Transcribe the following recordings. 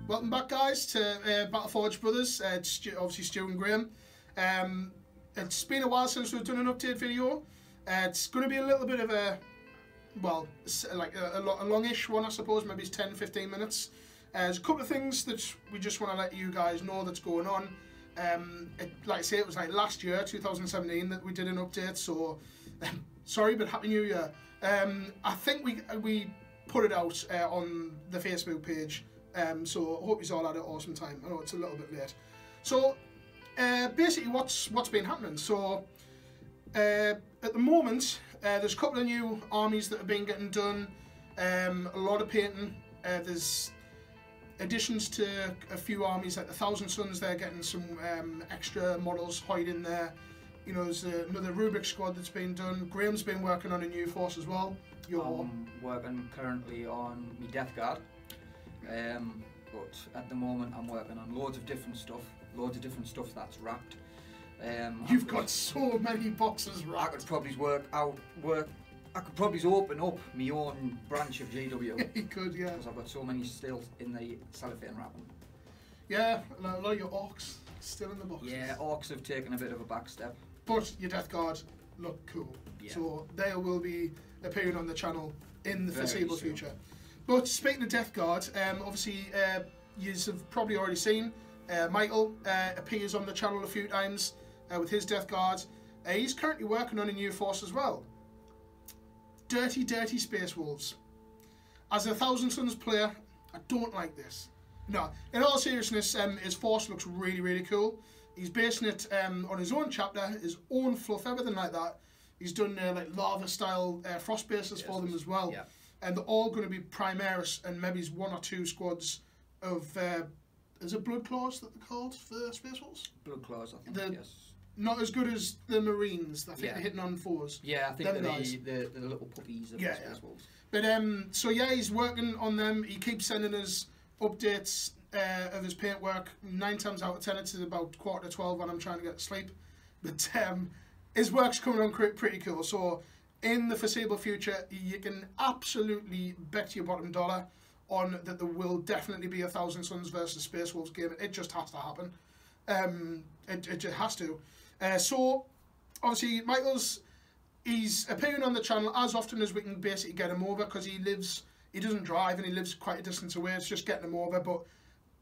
Welcome back, guys, to Battleforge Brothers. It's obviously Stu and Graham. It's been a while since we've done an update video. It's going to be a little bit of a, well, like a longish one, I suppose. Maybe it's 10-15 minutes. There's a couple of things that we just want to let you guys know that's going on. Like I say, it was like last year, 2017, that we did an update. So, sorry, but Happy New Year. I think we put it out on the Facebook page. So I hope you all had an awesome time. I know it's a little bit late. So basically what's been happening. So at the moment there's a couple of new armies that have been getting done, a lot of painting. There's additions to a few armies like the Thousand Suns. They're getting some extra models hiding there. You know, there's another Rubik squad that's been done. Graham's been working on a new force as well. I'm working currently on my Death Guard. But at the moment I'm working on loads of different stuff that's wrapped. You've got so many boxes wrapped. I could probably I could probably open up my own branch of GW. You could, yeah. Because I've got so many still in the cellophane wrapping. Yeah, a lot of your orcs still in the boxes. Yeah, orcs have taken a bit of a back step. But your Death Guard look cool. Yeah. So they will be appearing on the channel in the foreseeable future. But speaking of Death Guard, obviously you have probably already seen Michael appears on the channel a few times with his Death Guard. He's currently working on a new force as well. Dirty Space Wolves. As a Thousand Suns player, I don't like this. No, in all seriousness, his force looks really cool. He's basing it on his own chapter, his own fluff, everything like that. He's done like lava style frost bases for them as well. Yeah. And they're all going to be Primaris and maybe one or two squads of, is it Blood Claws that they're called for Space Wolves? Blood Claws, I think, yes. Not as good as the Marines. I think they're hitting on fours. Yeah, I think they're the little puppies of the Space Wolves. But, so yeah, he's working on them. He keeps sending us updates of his paintwork. 9 times out of 10, it's about 11:45 when I'm trying to get to sleep. But his work's coming on pretty cool. So in the foreseeable future, you can absolutely bet your bottom dollar on that there will definitely be a Thousand Suns versus Space Wolves game. It just has to happen. It just has to. So obviously he's appearing on the channel as often as we can basically get him over, because he doesn't drive and he lives quite a distance away. It's just getting him over. But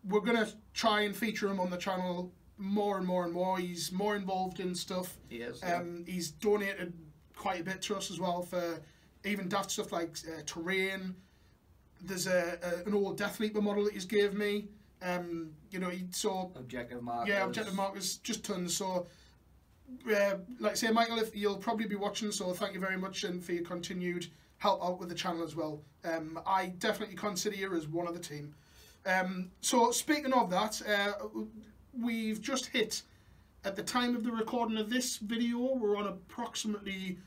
we're gonna try and feature him on the channel more and more. He's more involved in stuff. He is. He's donated quite a bit to us as well for even daft stuff like terrain. There's an old Death Leaper model that he's gave me. You know, he saw objective markers. Yeah, objective markers, just tons. So, like I say, Michael, if you'll probably be watching, so thank you very much and for your continued help out with the channel as well. I definitely consider you as one of the team. So speaking of that, we've just hit, at the time of the recording of this video, we're on approximately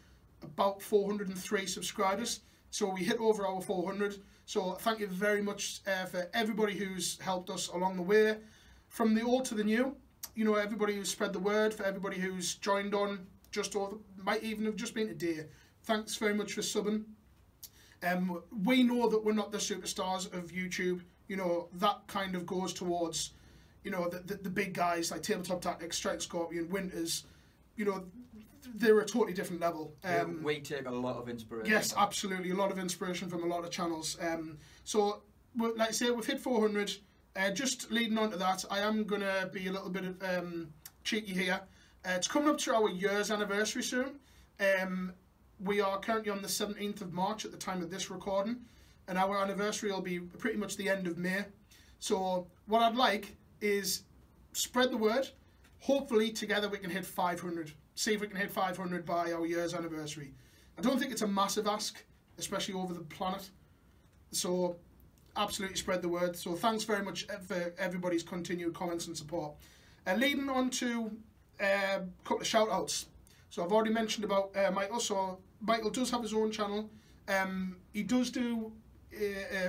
about 403 subscribers. So we hit over our 400. So thank you very much for everybody who's helped us along the way, from the old to the new. You know, everybody who's spread the word, for everybody who's joined on just over, might even have just been today. Thanks very much for subbing. We know that we're not the superstars of YouTube. You know, that kind of goes towards, you know, the big guys like Tabletop Tactics, Strike Scorpion, Winters. You know, they're a totally different level. We take a lot of inspiration. Yes, absolutely, a lot of inspiration from a lot of channels. So, like I say, we've hit 400. Just leading on to that, I am going to be a little bit cheeky here. It's coming up to our year's anniversary soon. We are currently on the 17th of March at the time of this recording, and our anniversary will be pretty much the end of May. So what I'd like is spread the word. Hopefully together we can hit 500. See if we can hit 500 by our year's anniversary. I don't think it's a massive ask, especially over the planet. So absolutely spread the word. So thanks very much for everybody's continued comments and support. Leading on to a couple of shout outs. So I've already mentioned about Michael. So Michael does have his own channel. He does do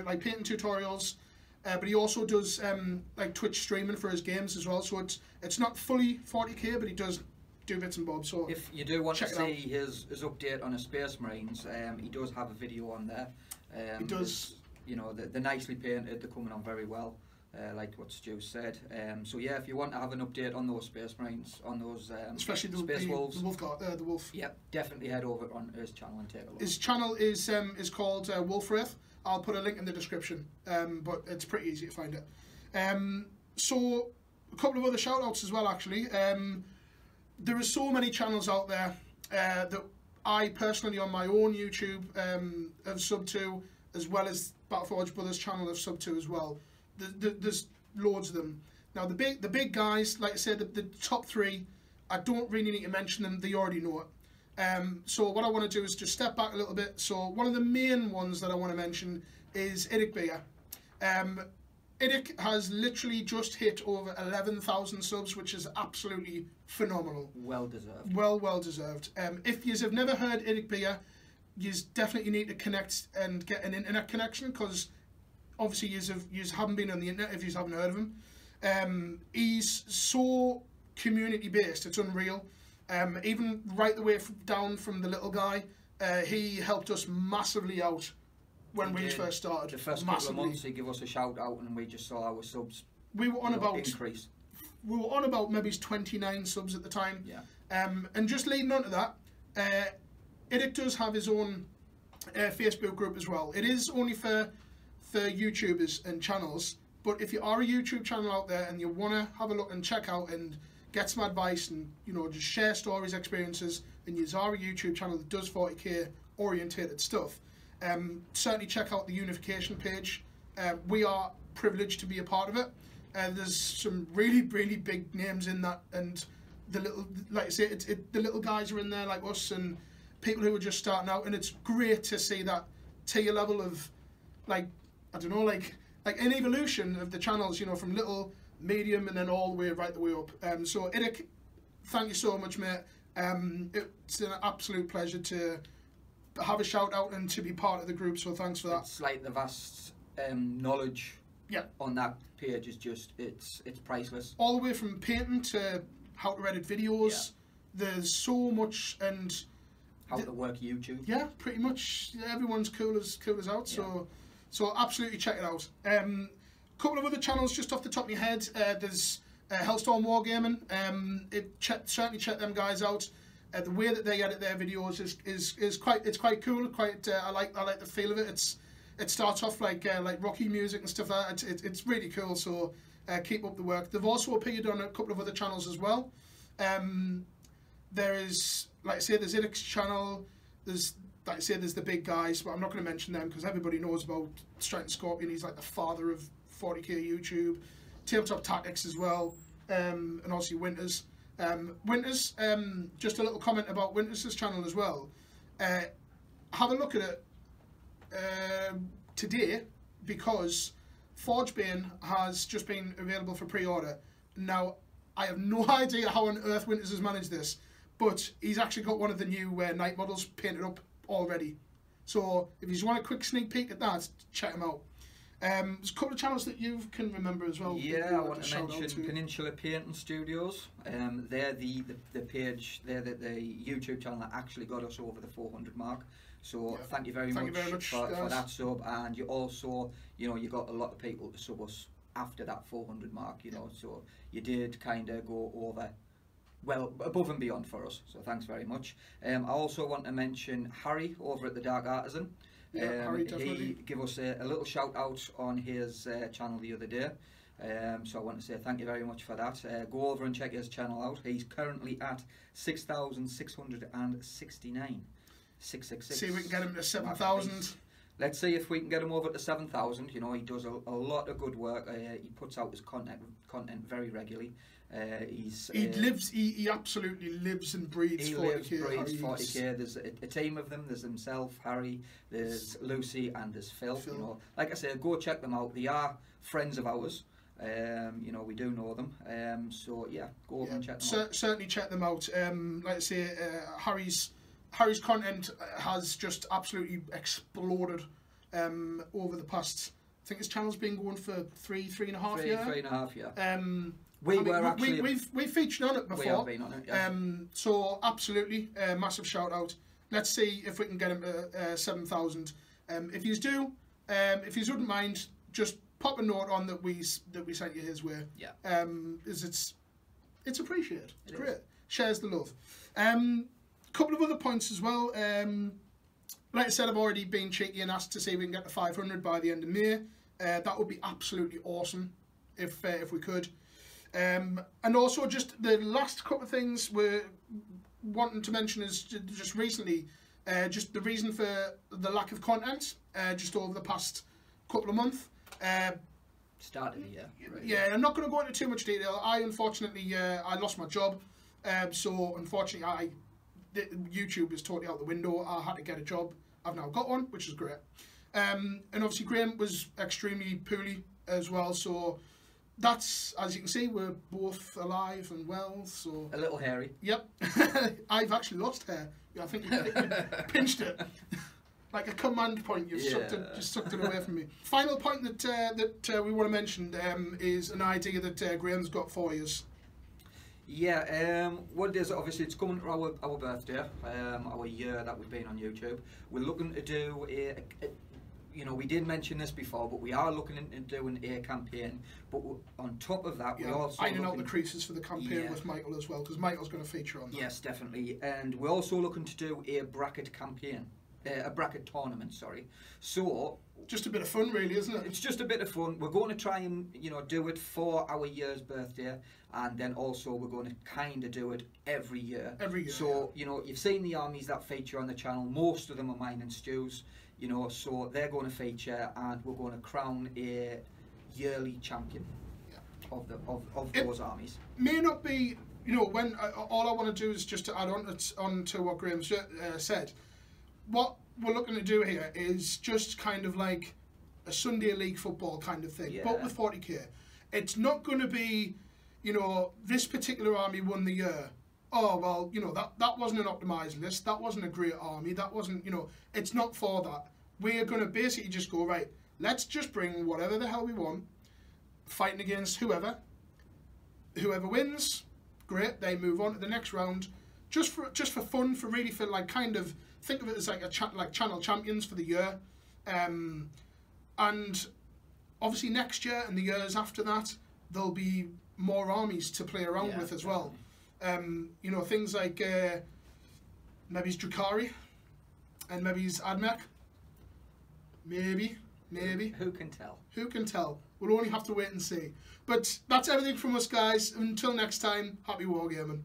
like painting tutorials, but he also does like Twitch streaming for his games as well. So it's not fully 40k, but he does do bits and bobs. So if you do want to see his update on his Space Marines, he does have a video on there. He does. You know, they're nicely painted. They're coming on very well. like what Stu said. So yeah, if you want to have an update on those Space Marines, on those especially Space Wolves, the Wolf. Yep, definitely head over on his channel and take a look. His channel is called Wolf Wraith. I'll put a link in the description, but it's pretty easy to find it. So a couple of other shout outs as well, actually. There are so many channels out there that I personally on my own YouTube have subbed to, as well as Battleforge Brothers channel have subbed to as well. There's loads of them. Now the big guys, like I said, the top three, I don't really need to mention them, they already know it. So what I want to do is just step back a little bit. So one of the main ones that I want to mention is Idic Beer. Idic has literally just hit over 11,000 subs, which is absolutely phenomenal. Well deserved. Well deserved. If you have never heard Idic Beer, you definitely need to connect and get an internet connection, because obviously you haven't been on the internet if you haven't heard of him. He's so community based, it's unreal. Even right the way down from the little guy, he helped us massively out when we first started. The first couple of months he gave us a shout out and we just saw our subs increase. We were on about maybe 29 subs at the time. Yeah. And just leading on to that, Idic does have his own Facebook group as well. It is only for YouTubers and channels, but if you are a YouTube channel out there and you want to have a look and check out and get some advice and just share stories, experiences, and you are a YouTube channel that does 40k orientated stuff, certainly check out the Unification page. We are privileged to be a part of it. There's some really big names in that, and the little, like I say, the little guys are in there like us and people who are just starting out, and it's great to see that tier level of, like, I don't know, like an evolution of the channels, from little, medium, and then all the way right the way up. So Idic, thank you so much, mate. It's an absolute pleasure to have a shout out and to be part of the group, so thanks for that. It's like the vast knowledge on that page is just, it's priceless. All the way from painting to how to edit videos, there's so much, and how to work YouTube. Yeah, pretty much everyone's cool as out, so absolutely check it out. Couple of other channels just off the top of my head. There's Hellstorm Wargaming. Certainly check them guys out. The way that they edit their videos is quite cool. I like the feel of it. It starts off like Rocky music and stuff like that. It's really cool. So keep up the work. They've also appeared on a couple of other channels as well. There is, like I say, there's Idic's channel. There's, like I say, there's the big guys, but I'm not going to mention them because everybody knows about Striking Scorpion. He's like the father of 40k YouTube. Tabletop Tactics as well, and obviously Winters. Winters, just a little comment about Winters' channel as well. Have a look at it today, because Forgebane has just been available for pre-order. Now, I have no idea how on earth Winters has managed this, but he's actually got one of the new night models painted up already. So if you just want a quick sneak peek at that, check him out. There's a couple of channels that you can remember as well. Yeah, I want to mention Peninsula Painting Studios. They're the page, they're the YouTube channel that actually got us over the 400 mark. So thank you very much for that sub. And you also, you got a lot of people to sub us after that 400 mark, so you did kind of go over, well, above and beyond for us. So thanks very much. I also want to mention Harry over at the Dark Artisan. Harry, definitely. He gave us a little shout out on his channel the other day, so I want to say thank you very much for that. Go over and check his channel out. He's currently at 6,669. 666. See if we can get him to 7,000. Let's see if we can get him over to 7,000. He does a lot of good work. He puts out his content very regularly. He absolutely lives and breathes 40k. There's a team of them. There's himself, Harry, there's Lucy, and there's Phil. Like I say, go check them out. They are friends of ours. We do know them. So yeah, go over and check them out. Certainly check them out. Like I say, Harry's content has just absolutely exploded over the past. I think his channel's been going for three and a half years. 3.5 years. We've featured on it before. We have been on it, yes. So absolutely, massive shout out. Let's see if we can get him to 7,000. If you do, if you wouldn't mind, just pop a note on that we sent you his way. Yeah. It's appreciated. It's great. Shares the love. Couple of other points as well. Like I said, I've already been cheeky and asked to see if we can get to 500 by the end of May. That would be absolutely awesome if we could. And also, just the last couple of things we're wanting to mention is just recently, just the reason for the lack of content just over the past couple of months. Start of the year. Right? Yeah, I'm not going to go into too much detail. Unfortunately, I lost my job. So, unfortunately, YouTube is totally out the window. I had to get a job. I've now got one, which is great. And obviously, Graham was extremely poorly as well. So, that's, as you can see, we're both alive and well. So a little hairy. Yep. I've actually lost hair. Yeah, I think you pinched it. Like a command point, you've sucked it away from me. Final point that we want to mention is an idea that Graham's got for you. Yeah, what it is, obviously it's coming to our birthday, our year that we've been on YouTube. We're looking to do you know, we did mention this before, but we are looking into doing a campaign. But on top of that, we also ironing out the creases for the campaign with Michael as well, because Michael's going to feature on that. Yes, definitely. And we're also looking to do a bracket campaign, a bracket tournament. Sorry. So just a bit of fun, really, isn't it? It's just a bit of fun. We're going to try and do it for our year's birthday, and then also we're going to kind of do it every year. Every year. So you've seen the armies that feature on the channel. Most of them are mine and Stu's. So they're going to feature, and we're going to crown a yearly champion of those armies. May not be, when all I want to do is just to add on to what Graham said. What we're looking to do here is just kind of like a Sunday league football kind of thing, but with 40k. It's not going to be, this particular army won the year. Oh, well, that wasn't an optimised list. That wasn't a great army. That wasn't, it's not for that. We're going to basically just go, right, let's just bring whatever the hell we want, fighting against whoever. Whoever wins, great, they move on to the next round. Just for fun, for like kind of, think of it as like channel champions for the year. And obviously next year and the years after that, there'll be more armies to play around with as well. Things like maybe it's Drakari and maybe it's Admech. Maybe. Who can tell? Who can tell? We'll only have to wait and see. But that's everything from us, guys. Until next time, happy wargaming.